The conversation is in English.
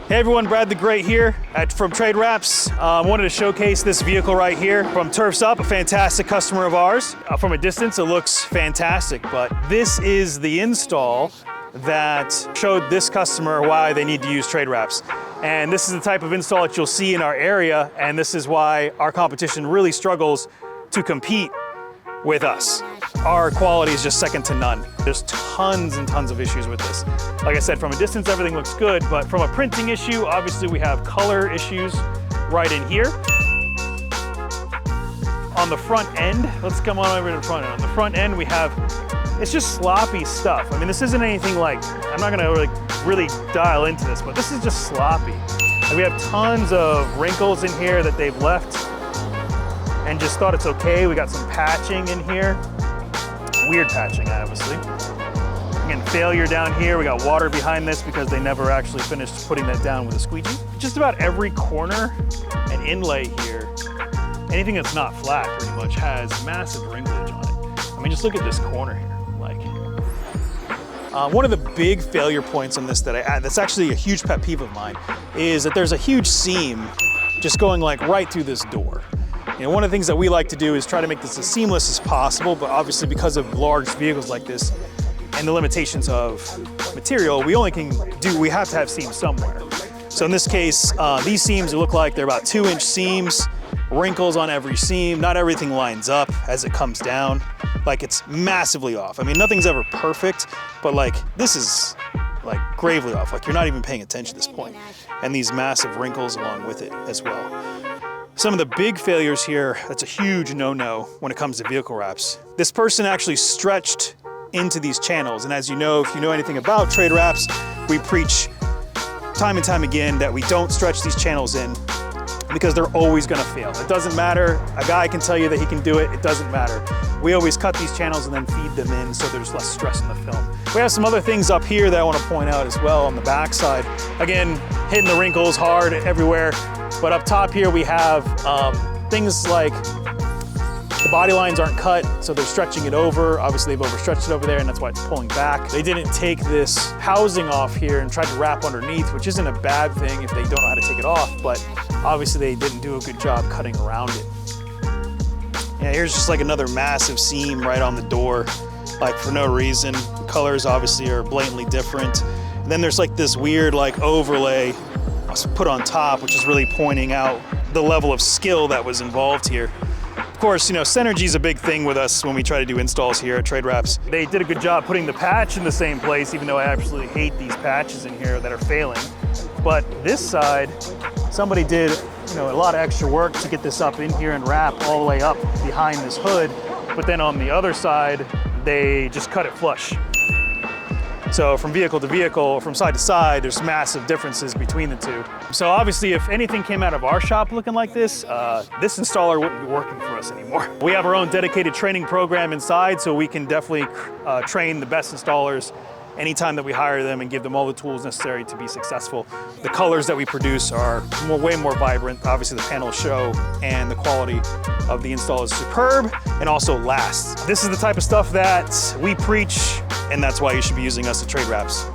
Hey everyone, Brad the Great here from TradeWraps. Wanted to showcase this vehicle right here from Turfs Up, a fantastic customer of ours. From a distance, it looks fantastic, but this is the install that showed this customer why they need to use TradeWraps. And this is the type of install that you'll see in our area, and this is why our competition really struggles to compete with us. Our quality is just second to none. There's tons and tons of issues with this. Like I said, from a distance, everything looks good, but from a printing issue, obviously we have color issues right in here. On the front end, let's come on over to the front end. On the front end, we have, it's just sloppy stuff. I mean, this isn't anything like, I'm not gonna really dial into this, but this is just sloppy. And we have tons of wrinkles in here that they've left and just thought it's okay. We got some patching in here. Weird patching, obviously. Again, failure down here. We got water behind this because they never actually finished putting that down with a squeegee. Just about every corner and inlay here, anything that's not flat pretty much has massive wrinklage on it. I mean, just look at this corner here. One of the big failure points on this that's actually a huge pet peeve of mine is that there's a huge seam just going like right through this door. You know, one of the things that we like to do is try to make this as seamless as possible, but obviously because of large vehicles like this and the limitations of material, we have to have seams somewhere. So in this case, these seams look like they're about 2-inch seams, wrinkles on every seam. Not everything lines up as it comes down. Like, it's massively off. I mean, nothing's ever perfect, but like this is like gravely off. Like, you're not even paying attention at this point. And these massive wrinkles along with it as well. Some of the big failures here, that's a huge no-no when it comes to vehicle wraps. This person actually stretched into these channels. And as you know, if you know anything about TradeWraps, we preach time and time again that we don't stretch these channels in because they're always gonna fail. It doesn't matter. A guy can tell you that he can do it. It doesn't matter. We always cut these channels and then feed them in so there's less stress in the film. We have some other things up here that I wanna point out as well on the back side. Again, hitting the wrinkles hard everywhere. But up top here, we have things like the body lines aren't cut, so they're stretching it over. Obviously, they've overstretched it over there, and that's why it's pulling back. They didn't take this housing off here and tried to wrap underneath, which isn't a bad thing if they don't know how to take it off, but obviously they didn't do a good job cutting around it. Yeah, here's just like another massive seam right on the door, like for no reason. The colors obviously are blatantly different. And then there's like this weird like overlay put on top, which is really pointing out the level of skill that was involved here. Of course, you know, synergy is a big thing with us when we try to do installs here at TradeWraps. They did a good job putting the patch in the same place, even though I absolutely hate these patches in here that are failing. But this side, somebody did, you know, a lot of extra work to get this up in here and wrap all the way up behind this hood. But then on the other side, they just cut it flush. So from vehicle to vehicle, from side to side, there's massive differences between the two. So obviously, if anything came out of our shop looking like this installer wouldn't be working for us anymore. We have our own dedicated training program inside, so we can definitely train the best installers anytime that we hire them and give them all the tools necessary to be successful. The colors that we produce are way more vibrant. Obviously, the panels show, and the quality of the install is superb and also lasts. This is the type of stuff that we preach, and that's why you should be using us at TradeWraps.